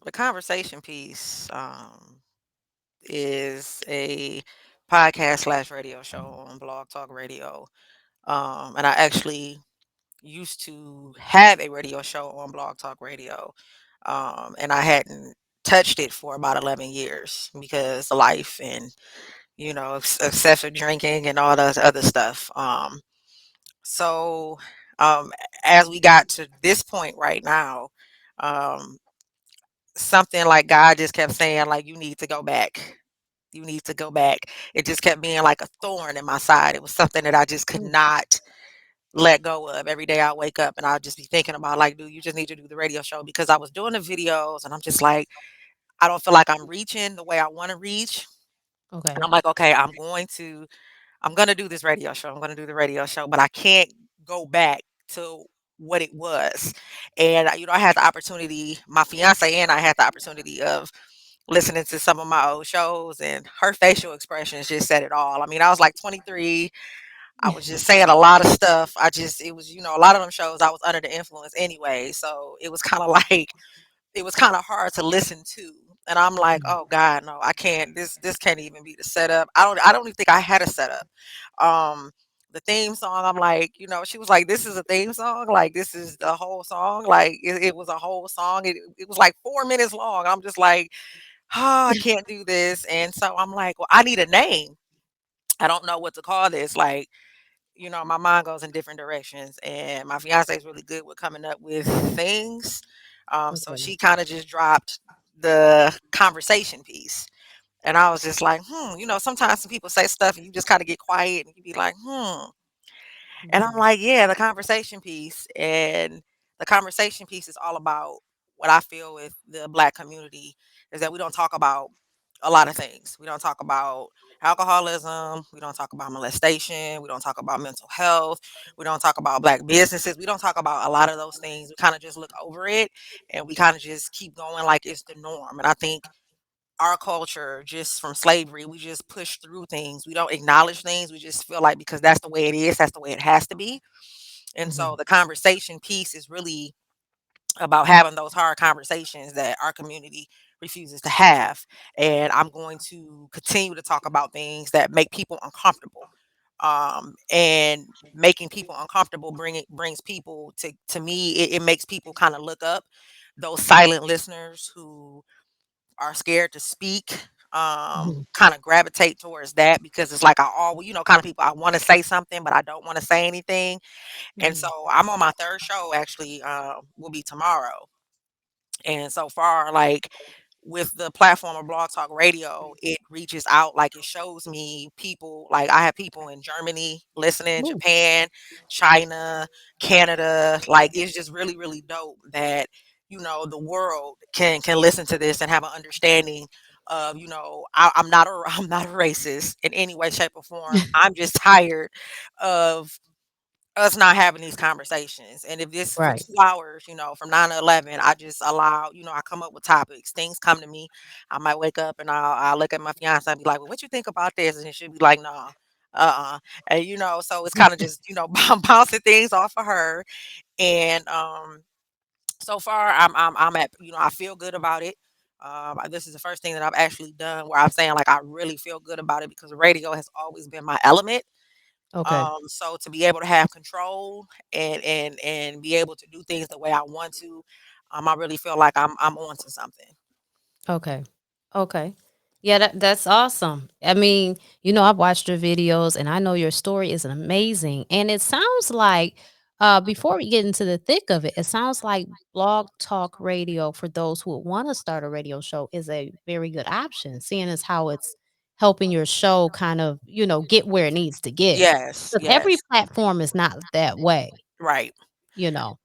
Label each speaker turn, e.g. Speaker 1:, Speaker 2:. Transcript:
Speaker 1: The conversation piece is a podcast slash radio show on Blog Talk Radio. And I actually used to have a radio show on Blog Talk Radio. And I hadn't touched it for about 11 years because of life and, excessive drinking and all that other stuff. So, um, as we got to this point right now, um, something like God just kept saying, like, you need to go back. You need to go back. It just kept being like a thorn in my side. It was something that I just could
Speaker 2: Mm,
Speaker 1: not let go of. Every day I wake up and I'll just be thinking about, like, dude, you just need to do the radio show because I was doing the videos and I'm just like, I don't feel like I'm reaching the way I want to reach. And
Speaker 2: okay.
Speaker 1: I'm like, okay, I'm gonna do this radio show. I'm gonna do the radio show, but I can't go back to what it was. And I had the opportunity, my fiance and I had the opportunity of listening to some of my old shows, and her facial expressions just said it all. I mean, I was like 23. I was just saying a lot of stuff. It was, a lot of them shows I was under the influence anyway. So it was kind of like, it was kind of hard to listen to. And I'm like,
Speaker 2: Mm,
Speaker 1: oh God, no, I can't. This can't even be the setup. I don't even think I had a setup. Um, the theme song, I'm like, she was like, this is a theme song, like this is the whole song, like it was a whole song. It was like 4 minutes long. I'm just like, oh, I can't do this. And so I'm like, well, I need a name. I don't know what to call this. Like, my mind goes in different directions, and my fiance is really good with coming up with things. So
Speaker 2: okay.
Speaker 1: she kind of just dropped the conversation piece. And I was just like, sometimes some people say stuff and you just kind of get quiet and you be like, hmm. And I'm
Speaker 2: Mhm,
Speaker 1: like, yeah, the conversation piece. And the conversation piece is all about what I feel with the Black community is that we don't talk about a lot of things. We don't talk about alcoholism. We don't talk about molestation. We don't talk about mental health. We don't talk about Black businesses. We don't talk about a lot of those things. We kind of just look over it and we kind of just keep going like it's the norm. And I think our culture, just from slavery, we just push through things. We don't acknowledge things. We just feel like because that's the way it is, that's the way it has to be. And so
Speaker 2: mhm,
Speaker 1: the conversation piece is really about having those hard conversations that our community refuses to have. And I'm going to continue to talk about things that make people uncomfortable. And making people uncomfortable brings people to me. It makes people kind of look up those silent listeners who are scared to speak,
Speaker 2: mhm,
Speaker 1: kind of gravitate towards that because it's like I always, kind of people I want to say something, but I don't want to say anything. And so
Speaker 2: mhm.
Speaker 1: I'm on my third show actually, will be tomorrow. And so far, like with the platform of Blog Talk Radio, it reaches out, like it shows me people, like I have people in Germany listening,
Speaker 2: Ooh,
Speaker 1: Japan, China, Canada. Like it's just really, really dope that, the world can listen to this and have an understanding of, I'm not a I'm not a racist in any way, shape, or form. I'm just tired of us not having these conversations. And if this for
Speaker 2: right.
Speaker 1: 2 hours, from 9 to 11, I just allow, I come up with topics, things come to me. I might wake up and I'll look at my fiance and be like, well, what you think about this? And she'll be like, nah. And so it's kind of just bouncing things off of her. And so far I'm at, I feel good about it. This is the first thing that I've actually done where I'm saying like I really feel good about it because radio has always been my element.
Speaker 2: Okay,
Speaker 1: So to be able to have control and be able to do things the way I want to, I really feel like I'm onto something.
Speaker 2: okay, okay. Yeah, that's awesome. I mean, I've watched your videos and I know your story is amazing. And it sounds like, before we get into the thick of it, it sounds like Blog Talk Radio for those who want to start a radio show is a very good option, seeing as how it's helping your show kind of, get where it needs to get.
Speaker 1: Yes,
Speaker 2: Because every
Speaker 1: yes,
Speaker 2: platform is not that way,
Speaker 1: right.
Speaker 2: you know.